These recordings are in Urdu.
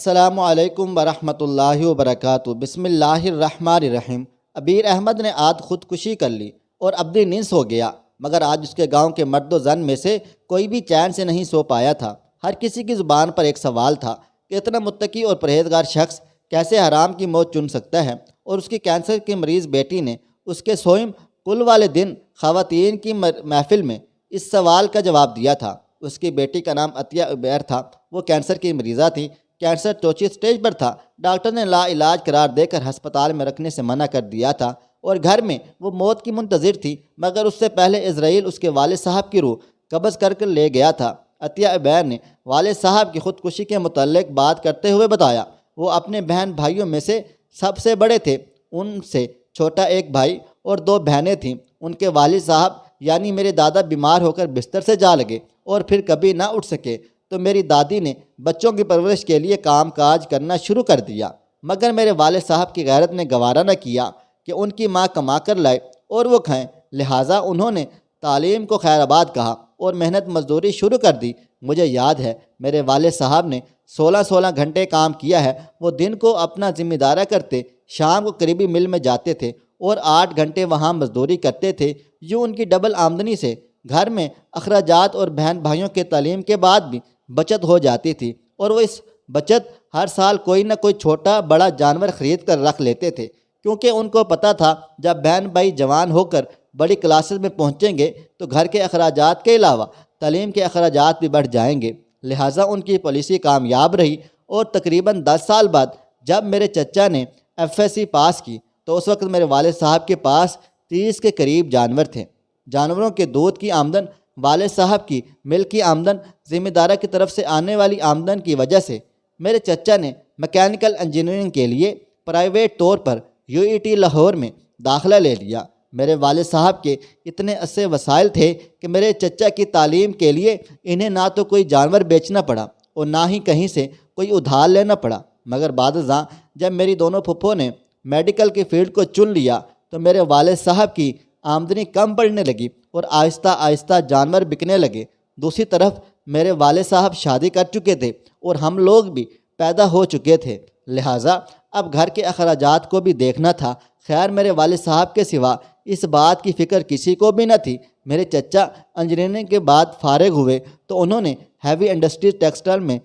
السلام علیکم ورحمۃ اللہ وبرکاتہ۔ بسم اللہ الرحمن الرحیم۔ عبیر احمد نے آج خودکشی کر لی اور ابدی نیند ہو گیا، مگر آج اس کے گاؤں کے مرد و زن میں سے کوئی بھی چین سے نہیں سو پایا تھا۔ ہر کسی کی زبان پر ایک سوال تھا کہ اتنا متقی اور پرہیزگار شخص کیسے حرام کی موت چن سکتا ہے، اور اس کی کینسر کی مریض بیٹی نے اس کے سوئم کل والے دن خواتین کی محفل میں اس سوال کا جواب دیا تھا۔ اس کی بیٹی کا نام عطیہ عبیر تھا۔ وہ کینسر کی مریضہ تھی۔ کینسر چوتھی سٹیج پر تھا۔ ڈاکٹر نے لا علاج قرار دے کر ہسپتال میں رکھنے سے منع کر دیا تھا، اور گھر میں وہ موت کی منتظر تھی، مگر اس سے پہلے اسرائیل اس کے والد صاحب کی روح قبض کر لے گیا تھا۔ عطیہ عبیر نے والد صاحب کی خودکشی کے متعلق بات کرتے ہوئے بتایا، وہ اپنے بہن بھائیوں میں سے سب سے بڑے تھے۔ ان سے چھوٹا ایک بھائی اور دو بہنیں تھیں۔ ان کے والد صاحب یعنی میرے دادا بیمار ہو کر بستر سے جا لگے اور پھر کبھی نہ اٹھ سکے، تو میری دادی نے بچوں کی پرورش کے لیے کام کاج کرنا شروع کر دیا، مگر میرے والد صاحب کی غیرت نے گوارا نہ کیا کہ ان کی ماں کما کر لائے اور وہ کھائیں، لہٰذا انہوں نے تعلیم کو خیر آباد کہا اور محنت مزدوری شروع کر دی۔ مجھے یاد ہے میرے والد صاحب نے 16 گھنٹے کام کیا ہے۔ وہ دن کو اپنا ذمہ دارہ کرتے، شام کو قریبی مل میں جاتے تھے اور 8 گھنٹے وہاں مزدوری کرتے تھے۔ یوں ان کی ڈبل آمدنی سے گھر میں اخراجات اور بہن بھائیوں کے تعلیم کے بعد بھی بچت ہو جاتی تھی، اور وہ اس بچت ہر سال کوئی نہ کوئی چھوٹا بڑا جانور خرید کر رکھ لیتے تھے، کیونکہ ان کو پتہ تھا جب بہن بھائی جوان ہو کر بڑی کلاسز میں پہنچیں گے تو گھر کے اخراجات کے علاوہ تعلیم کے اخراجات بھی بڑھ جائیں گے۔ لہٰذا ان کی پالیسی کامیاب رہی، اور تقریباً 10 سال بعد جب میرے چچا نے FSC پاس کی تو اس وقت میرے والد صاحب کے پاس 30 کے قریب جانور تھے۔ جانوروں کے دودھ کی آمدن، والد صاحب کی مل کی آمدن، ذمہ دارہ کی طرف سے آنے والی آمدن کی وجہ سے میرے چچا نے میکینیکل انجینئرنگ کے لیے پرائیویٹ طور پر UET لاہور میں داخلہ لے لیا۔ میرے والد صاحب کے اتنے ایسے وسائل تھے کہ میرے چچا کی تعلیم کے لیے انہیں نہ تو کوئی جانور بیچنا پڑا اور نہ ہی کہیں سے کوئی ادھار لینا پڑا، مگر بعد ازاں جب میری دونوں پھپھوں نے میڈیکل کی فیلڈ کو چن لیا تو میرے والد صاحب کی آمدنی کم پڑنے لگی اور آہستہ آہستہ جانور بکنے لگے۔ دوسری طرف میرے والد صاحب شادی کر چکے تھے اور ہم لوگ بھی پیدا ہو چکے تھے، لہٰذا اب گھر کے اخراجات کو بھی دیکھنا تھا۔ خیر میرے والد صاحب کے سوا اس بات کی فکر کسی کو بھی نہ تھی۔ میرے چچا انجینئرنگ کے بعد فارغ ہوئے تو انہوں نے ہیوی انڈسٹریز ٹیکسٹائل میں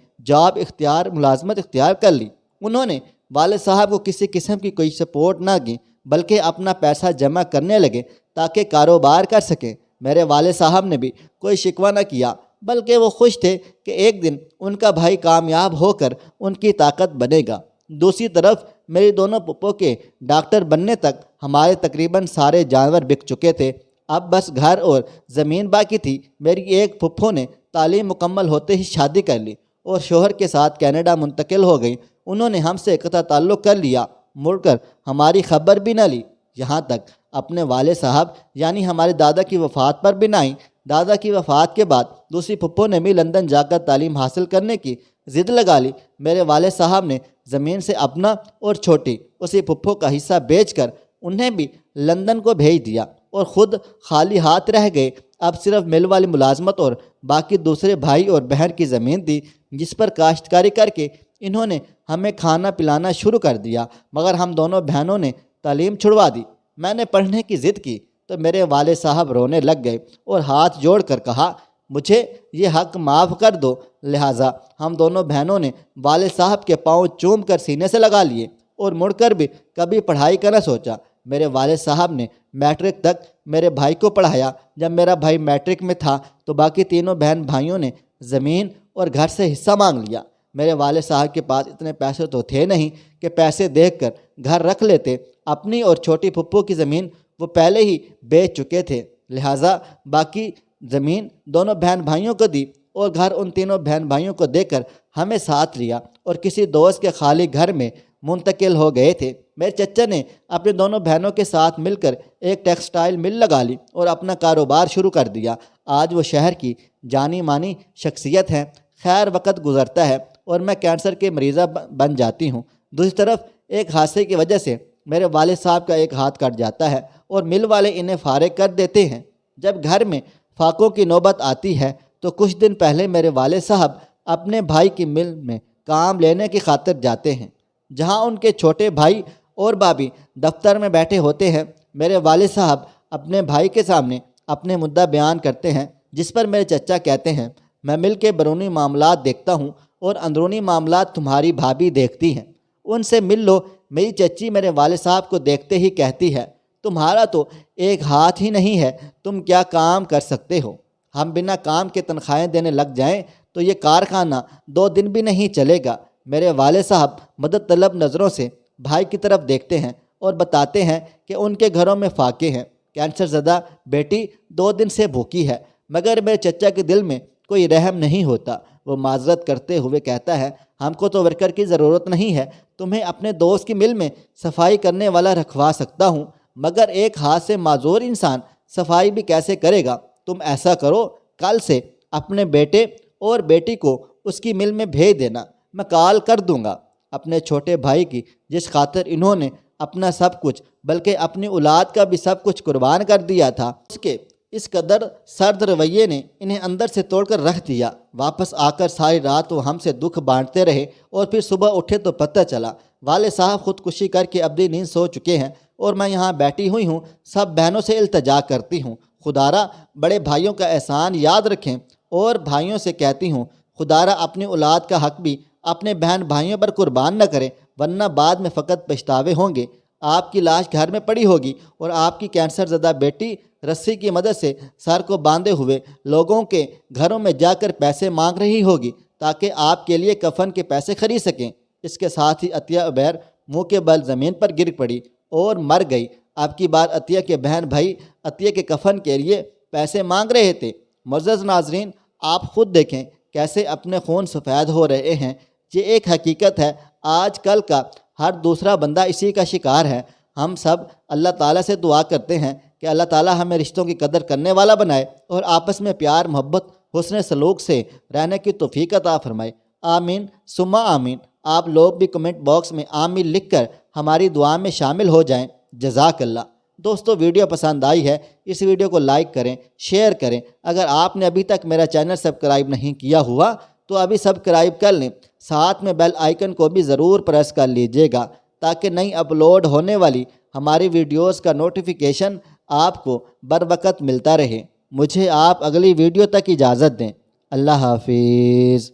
ملازمت اختیار کر لی۔ انہوں نے والد صاحب کو کسی قسم کی کوئی سپورٹ نہ کی، بلکہ اپنا پیسہ جمع کرنے لگے تاکہ کاروبار کر سکیں۔ میرے والد صاحب نے بھی کوئی شکوہ نہ کیا، بلکہ وہ خوش تھے کہ ایک دن ان کا بھائی کامیاب ہو کر ان کی طاقت بنے گا۔ دوسری طرف میری دونوں پھپھوں کے ڈاکٹر بننے تک ہمارے تقریباً سارے جانور بک چکے تھے۔ اب بس گھر اور زمین باقی تھی۔ میری ایک پھپھو نے تعلیم مکمل ہوتے ہی شادی کر لی اور شوہر کے ساتھ کینیڈا منتقل ہو گئی۔ انہوں نے ہم سے قطع تعلق کر لیا، مڑ کر ہماری خبر بھی نہ لی، یہاں تک اپنے والد صاحب یعنی ہمارے دادا کی وفات پر بھی نہ آئیں۔ دادا کی وفات کے بعد دوسری پھپھو نے بھی لندن جا کر تعلیم حاصل کرنے کی ضد لگا لی۔ میرے والد صاحب نے زمین سے اپنا اور چھوٹی اسی پھپھو کا حصہ بیچ کر انہیں بھی لندن کو بھیج دیا اور خود خالی ہاتھ رہ گئے۔ اب صرف مل والی ملازمت اور باقی دوسرے بھائی اور بہن کی زمین تھی، جس پر کاشتکاری کر کے انہوں نے ہمیں کھانا پلانا شروع کر دیا، مگر ہم دونوں بہنوں نے تعلیم چھڑوا دی۔ میں نے پڑھنے کی ضد کی تو میرے والد صاحب رونے لگ گئے اور ہاتھ جوڑ کر کہا، مجھے یہ حق معاف کر دو۔ لہٰذا ہم دونوں بہنوں نے والد صاحب کے پاؤں چوم کر سینے سے لگا لیے اور مڑ کر بھی کبھی پڑھائی کا نہ سوچا۔ میرے والد صاحب نے میٹرک تک میرے بھائی کو پڑھایا۔ جب میرا بھائی میٹرک میں تھا تو باقی تینوں بہن بھائیوں نے زمین اور گھر سے حصہ مانگ لیا۔ میرے والد صاحب کے پاس اتنے پیسے تو تھے نہیں کہ پیسے دیکھ کر گھر رکھ لیتے۔ اپنی اور چھوٹی پھپھو کی زمین وہ پہلے ہی بیچ چکے تھے، لہٰذا باقی زمین دونوں بہن بھائیوں کو دی اور گھر ان تینوں بہن بھائیوں کو دے کر ہمیں ساتھ لیا اور کسی دوست کے خالی گھر میں منتقل ہو گئے تھے۔ میرے چچا نے اپنے دونوں بہنوں کے ساتھ مل کر ایک ٹیکسٹائل مل لگا لی اور اپنا کاروبار شروع کر دیا۔ آج وہ شہر کی جانی مانی شخصیت ہیں۔ خیر وقت گزرتا ہے اور میں کینسر کے مریضہ بن جاتی ہوں۔ دوسری طرف ایک حادثے کی وجہ سے میرے والد صاحب کا ایک ہاتھ کٹ جاتا ہے اور مل والے انہیں فارغ کر دیتے ہیں۔ جب گھر میں فاقوں کی نوبت آتی ہے تو کچھ دن پہلے میرے والد صاحب اپنے بھائی کی مل میں کام لینے کی خاطر جاتے ہیں۔ جہاں ان کے چھوٹے بھائی اور بھابھی دفتر میں بیٹھے ہوتے ہیں، میرے والد صاحب اپنے بھائی کے سامنے اپنے مدعا بیان کرتے ہیں، جس پر میرے چچا کہتے ہیں میں مل کے بیرونی معاملات دیکھتا ہوں اور اندرونی معاملات تمہاری بھابھی دیکھتی ہیں، ان سے مل لو۔ میری چچی میرے والد صاحب کو دیکھتے ہی کہتی ہے تمہارا تو ایک ہاتھ ہی نہیں ہے، تم کیا کام کر سکتے ہو؟ ہم بنا کام کے تنخواہیں دینے لگ جائیں تو یہ کارخانہ 2 دن بھی نہیں چلے گا۔ میرے والد صاحب مدد طلب نظروں سے بھائی کی طرف دیکھتے ہیں اور بتاتے ہیں کہ ان کے گھروں میں فاقے ہیں، کینسر زدہ بیٹی 2 دن سے بھوکی ہے، مگر میرے چچا کے دل میں کوئی رحم نہیں ہوتا۔ وہ معذرت کرتے ہوئے کہتا ہے ہم کو تو ورکر کی ضرورت نہیں ہے، تمہیں اپنے دوست کی مل میں صفائی کرنے والا رکھوا سکتا ہوں، مگر ایک ہاتھ سے معذور انسان صفائی بھی کیسے کرے گا؟ تم ایسا کرو، کل سے اپنے بیٹے اور بیٹی کو اس کی مل میں بھیج دینا، میں کال کر دوں گا۔ اپنے چھوٹے بھائی کی جس خاطر انہوں نے اپنا سب کچھ بلکہ اپنی اولاد کا بھی سب کچھ قربان کر دیا تھا، اس کے اس قدر سرد رویے نے انہیں اندر سے توڑ کر رکھ دیا۔ واپس آ کر ساری رات وہ ہم سے دکھ بانٹتے رہے اور پھر صبح اٹھے تو پتہ چلا والد صاحب خودکشی کر کے ابدی نیند سو چکے ہیں اور میں یہاں بیٹھی ہوئی ہوں، سب بہنوں سے التجا کرتی ہوں خدارا بڑے بھائیوں کا احسان یاد رکھیں، اور بھائیوں سے کہتی ہوں خدارا اپنی اولاد کا حق بھی اپنے بہن بھائیوں پر قربان نہ کریں، ورنہ بعد میں فقط پچھتاوے ہوں گے۔ آپ کی لاش گھر میں پڑی ہوگی اور آپ کی کینسر زدہ بیٹی رسی کی مدد سے سر کو باندھے ہوئے لوگوں کے گھروں میں جا کر پیسے مانگ رہی ہوگی تاکہ آپ کے لیے کفن کے پیسے خرید سکیں۔ اس کے ساتھ ہی عطیہ عبیر منہ کے بل زمین پر گر پڑی اور مر گئی۔ اب کی بار عطیہ کے بہن بھائی عطیہ کے کفن کے لیے پیسے مانگ رہے تھے۔ معزز ناظرین، آپ خود دیکھیں کیسے اپنے خون سفید ہو رہے ہیں۔ یہ ایک حقیقت ہے، آج کل کا ہر دوسرا بندہ اسی کا شکار ہے۔ ہم سب اللہ تعالیٰ سے دعا کرتے ہیں کہ اللہ تعالیٰ ہمیں رشتوں کی قدر کرنے والا بنائے اور آپس میں پیار محبت حسن سلوک سے رہنے کی توفیق عطا فرمائے۔ آمین ثم آمین۔ آپ لوگ بھی کمنٹ باکس میں آمین لکھ کر ہماری دعا میں شامل ہو جائیں۔ جزاک اللہ۔ دوستو، ویڈیو پسند آئی ہے اس ویڈیو کو لائک کریں، شیئر کریں۔ اگر آپ نے ابھی تک میرا چینل سبسکرائب نہیں کیا ہوا تو ابھی سبسکرائب کر لیں، ساتھ میں بیل آئیکن کو بھی ضرور پریس کر لیجئے گا تاکہ نئی اپلوڈ ہونے والی ہماری ویڈیوز کا نوٹیفیکیشن آپ کو بروقت ملتا رہے۔ مجھے آپ اگلی ویڈیو تک اجازت دیں۔ اللہ حافظ۔